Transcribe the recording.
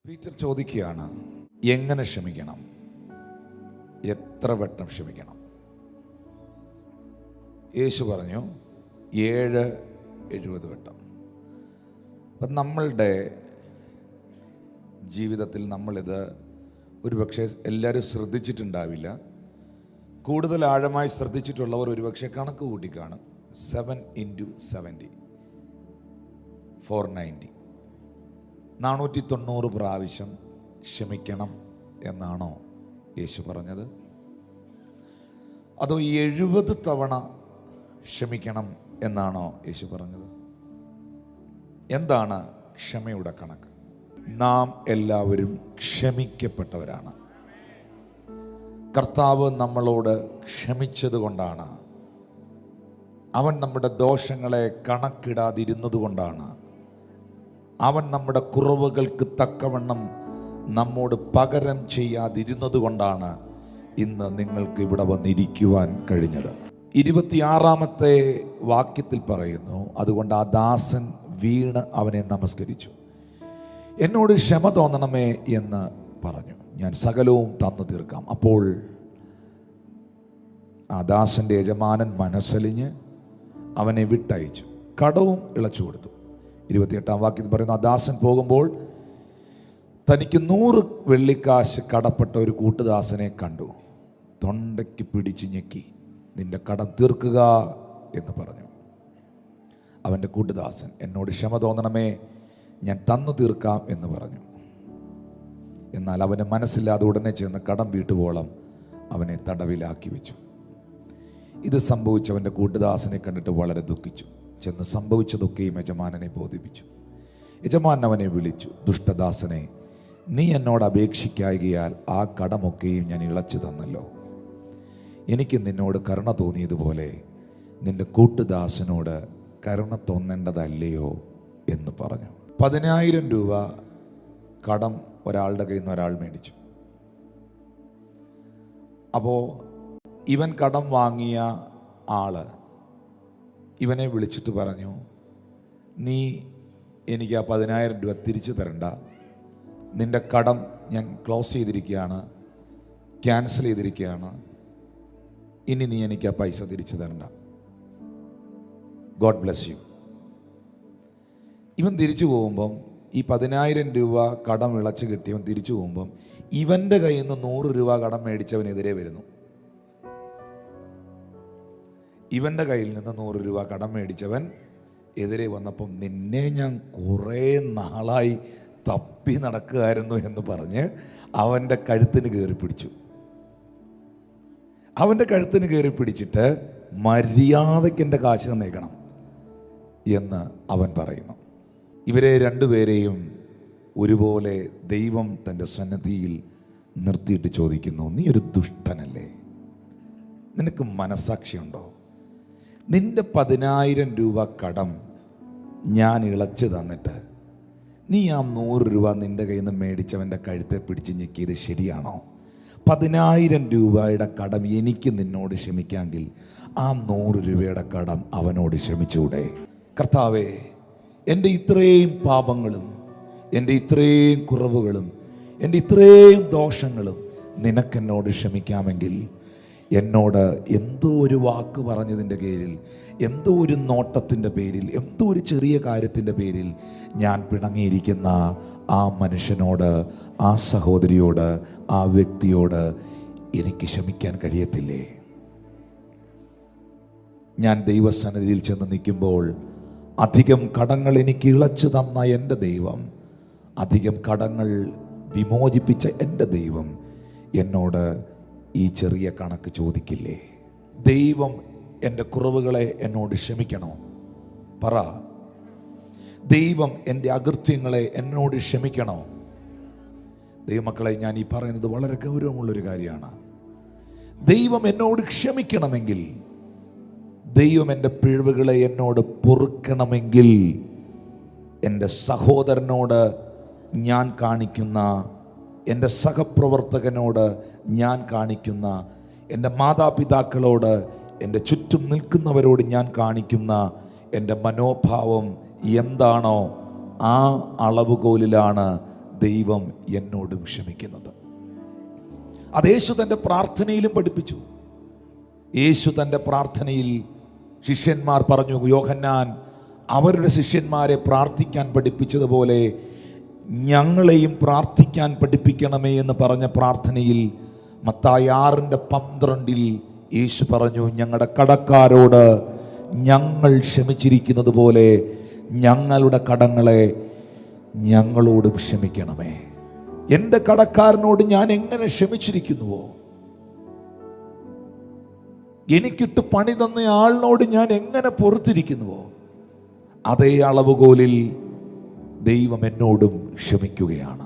Peter ചോദിക്കുകയാണ്, എങ്ങനെ ക്ഷമിക്കണം, എത്ര വട്ടം ക്ഷമിക്കണം? യേശു പറഞ്ഞു 70 വട്ടം. അപ്പം നമ്മളുടെ ജീവിതത്തിൽ നമ്മളിത് ഒരുപക്ഷെ എല്ലാവരും ശ്രദ്ധിച്ചിട്ടുണ്ടാവില്ല. കൂടുതൽ ആഴമായി ശ്രദ്ധിച്ചിട്ടുള്ളവർ ഒരുപക്ഷെ കണക്ക് കൂട്ടിക്കാണും. 7 × 70 490 490 പ്രാവശ്യം ക്ഷമിക്കണം എന്നാണോ യേശു പറഞ്ഞത്? അതോ 70 തവണ ക്ഷമിക്കണം എന്നാണോ യേശു പറഞ്ഞത്? എന്താണ് ക്ഷമയുടെ കണക്ക്? നാം എല്ലാവരും ക്ഷമിക്കപ്പെട്ടവരാണ്. കർത്താവ് നമ്മളോട് ക്ഷമിച്ചത് കൊണ്ടാണ്, അവൻ നമ്മുടെ ദോഷങ്ങളെ കണക്കിടാതിരുന്നത് കൊണ്ടാണ്, അവൻ നമ്മുടെ കുറവുകൾക്ക് തക്കവണ്ണം നമ്മോട് പകരം ചെയ്യാതിരുന്നത് കൊണ്ടാണ് ഇന്ന് നിങ്ങൾക്ക് ഇവിടെ വന്നിരിക്കുവാൻ കഴിഞ്ഞത്. 26-ാമത്തെ വാക്യത്തിൽ പറയുന്നു, അതുകൊണ്ട് ആ ദാസൻ വീണ് അവനെ നമസ്കരിച്ചു, എന്നോട് ക്ഷമ തോന്നണമേ എന്ന് പറഞ്ഞു, ഞാൻ സകലവും തന്നു തീർക്കാം. അപ്പോൾ ആ ദാസന്റെ യജമാനൻ മനസ്സലിഞ്ഞ് അവനെ വിട്ടയച്ചു, കടവും ഇളച്ചു കൊടുത്തു. 28-ാം വാക്യത്തിൽ പറയുന്നു, ആ ദാസൻ പോകുമ്പോൾ തനിക്ക് 100 വെള്ളിക്കാശ് കടപ്പെട്ട ഒരു കൂട്ടുദാസനെ കണ്ടു. തൊണ്ടയ്ക്ക് പിടിച്ച് ഞെക്കി, നിന്റെ കടം തീർക്കുക എന്ന് പറഞ്ഞു. അവൻ്റെ കൂട്ടുദാസൻ, എന്നോട് ക്ഷമ തോന്നണമേ, ഞാൻ തന്നു തീർക്കാം എന്ന് പറഞ്ഞു. എന്നാൽ അവന് മനസ്സില്ലാതെ ഉടനെ ചെന്ന് കടം വീട്ടുവോളം അവനെ തടവിലാക്കി വെച്ചു. ഇത് സംഭവിച്ചവൻ്റെ കൂട്ടുദാസനെ കണ്ടിട്ട് വളരെ ദുഃഖിച്ചു. ചെന്ന് സംഭവിച്ചതൊക്കെയും യജമാനനെ ബോധിപ്പിച്ചു. യജമാനൻ അവനെ വിളിച്ചു, ദുഷ്ടദാസനെ, നീ എന്നോട് അപേക്ഷിക്കായികയാൽ ആ കടമൊക്കെയും ഞാൻ ഇളച്ചു തന്നല്ലോ. എനിക്ക് നിന്നോട് കരുണ തോന്നിയതുപോലെ നിന്റെ കൂട്ടുദാസനോട് കരുണ തോന്നേണ്ടതല്ലയോ എന്ന് പറഞ്ഞു. 10,000 രൂപ കടം ഒരാളുടെ കയ്യിൽ നിന്ന് ഒരാൾ മേടിച്ചു. അപ്പോൾ ഇവൻ കടം വാങ്ങിയ ആള് ഇവനെ വിളിച്ചിട്ട് പറഞ്ഞു, നീ എനിക്ക് ആ 10,000 രൂപ തിരിച്ചു തരണ്ട, നിന്റെ കടം ഞാൻ ക്ലോസ് ചെയ്തിരിക്കുകയാണ്, ക്യാൻസൽ ചെയ്തിരിക്കുകയാണ്, ഇനി നീ എനിക്ക് ആ പൈസ തിരിച്ചു തരണ്ട, ഗോഡ് ബ്ലെസ് യു. ഇവൻ തിരിച്ചു പോകുമ്പം ഈ 10,000 രൂപ കടം ഇളച്ച് കിട്ടിയവൻ തിരിച്ചു പോകുമ്പം ഇവൻ്റെ കയ്യിൽ നിന്ന് 100 രൂപ കടം മേടിച്ചവനെതിരെ വരുന്നു. ഇവൻ്റെ കയ്യിൽ നിന്ന് 100 രൂപ കടം മേടിച്ചവൻ എതിരെ വന്നപ്പം, നിന്നെ ഞാൻ കുറേ നാളായി തപ്പി നടക്കുകയായിരുന്നു എന്ന് പറഞ്ഞ് അവൻ്റെ കഴുത്തിന് കയറി പിടിച്ചു. അവൻ്റെ കഴുത്തിന് കയറി പിടിച്ചിട്ട് മര്യാദയ്ക്ക് എൻ്റെ കാശ് തന്നേക്കണം എന്ന് അവൻ പറയുന്നു. ഇവരെ രണ്ടുപേരെയും ഒരുപോലെ ദൈവം തൻ്റെ സന്നിധിയിൽ നിർത്തിയിട്ട് ചോദിക്കുന്നു, നീ ഒരു ദുഷ്ടനല്ലേ? നിനക്ക് മനസാക്ഷിയുണ്ടോ? നിന്റെ 10,000 രൂപ കടം ഞാൻ ഇളച്ചു തന്നിട്ട് നീ ആ 100 രൂപ നിന്റെ കയ്യിൽ നിന്ന് മേടിച്ചവൻ്റെ കഴുത്തെ പിടിച്ച് ഞെക്കിയത് ശരിയാണോ? 10,000 രൂപയുടെ കടം എനിക്ക് നിന്നോട് ക്ഷമിക്കാമെങ്കിൽ ആ 100 രൂപയുടെ കടം അവനോട് ക്ഷമിച്ചൂടെ? കർത്താവേ, എൻ്റെ ഇത്രയും പാപങ്ങളും എൻ്റെ ഇത്രയും കുറവുകളും എൻ്റെ ഇത്രയും ദോഷങ്ങളും നിനക്കെന്നോട് ക്ഷമിക്കാമെങ്കിൽ എന്നോട് എന്തോ ഒരു വാക്ക് പറഞ്ഞതിൻ്റെ പേരിൽ, എന്തോ ഒരു നോട്ടത്തിൻ്റെ പേരിൽ, എന്തോ ഒരു ചെറിയ കാര്യത്തിൻ്റെ പേരിൽ ഞാൻ പിണങ്ങിയിരിക്കുന്ന ആ മനുഷ്യനോട്, ആ സഹോദരിയോട്, ആ വ്യക്തിയോട് എനിക്ക് ക്ഷമിക്കാൻ കഴിയത്തില്ലേ? ഞാൻ ദൈവസന്നിധിയിൽ ചെന്ന് നിൽക്കുമ്പോൾ അധികം കടങ്ങൾ എനിക്ക് ഇളച്ചു തന്ന എൻ്റെ ദൈവം, അധികം കടങ്ങൾ വിമോചിപ്പിച്ച എൻ്റെ ദൈവം എന്നോട് ഈ ചെറിയ കണക്ക് ചോദിക്കില്ലേ? ദൈവം എൻ്റെ കുറവുകളെ എന്നോട് ക്ഷമിക്കണോ? പറ. ദൈവം എൻ്റെ അകൃത്യങ്ങളെ എന്നോട് ക്ഷമിക്കണോ? ദൈവമക്കളെ, ഞാൻ ഈ പറയുന്നത് വളരെ ഗൗരവമുള്ളൊരു കാര്യമാണ്. ദൈവം എന്നോട് ക്ഷമിക്കണമെങ്കിൽ, ദൈവം എൻ്റെ പിഴവുകളെ എന്നോട് പൊറുക്കണമെങ്കിൽ, എൻ്റെ സഹോദരനോട് ഞാൻ കാണിക്കുന്ന, എൻ്റെ സഹപ്രവർത്തകനോട് ഞാൻ കാണിക്കുന്ന, എൻ്റെ മാതാപിതാക്കളോട്, എൻ്റെ ചുറ്റും നിൽക്കുന്നവരോട് ഞാൻ കാണിക്കുന്ന എൻ്റെ മനോഭാവം എന്താണോ ആ അളവുകോലിലാണ് ദൈവം എന്നോടും ക്ഷമിക്കുന്നത്. അത് യേശു തൻ്റെ പ്രാർത്ഥനയിലും പഠിപ്പിച്ചു. യേശു തൻ്റെ പ്രാർത്ഥനയിൽ ശിഷ്യന്മാർ പറഞ്ഞു, യോഹന്നാൻ അവരുടെ ശിഷ്യന്മാരെ പ്രാർത്ഥിക്കാൻ പഠിപ്പിച്ചതുപോലെ ഞങ്ങളെയും പ്രാർത്ഥിക്കാൻ പഠിപ്പിക്കണമേ എന്ന് പറഞ്ഞ പ്രാർത്ഥനയിൽ മത്തായി 6:12 യേശു പറഞ്ഞു, ഞങ്ങളുടെ കടക്കാരോട് ഞങ്ങൾ ക്ഷമിച്ചിരിക്കുന്നത് പോലെ ഞങ്ങളുടെ കടങ്ങളെ ഞങ്ങളോടും ക്ഷമിക്കണമേ. എൻ്റെ കടക്കാരനോട് ഞാൻ എങ്ങനെ ക്ഷമിച്ചിരിക്കുന്നുവോ, എനിക്കിട്ട് പണി തന്ന ആളിനോട് ഞാൻ എങ്ങനെ പൊറുത്തിരിക്കുന്നുവോ, അതേ അളവുകോലിൽ ദൈവം എന്നോടും ക്ഷമിക്കുകയാണ്.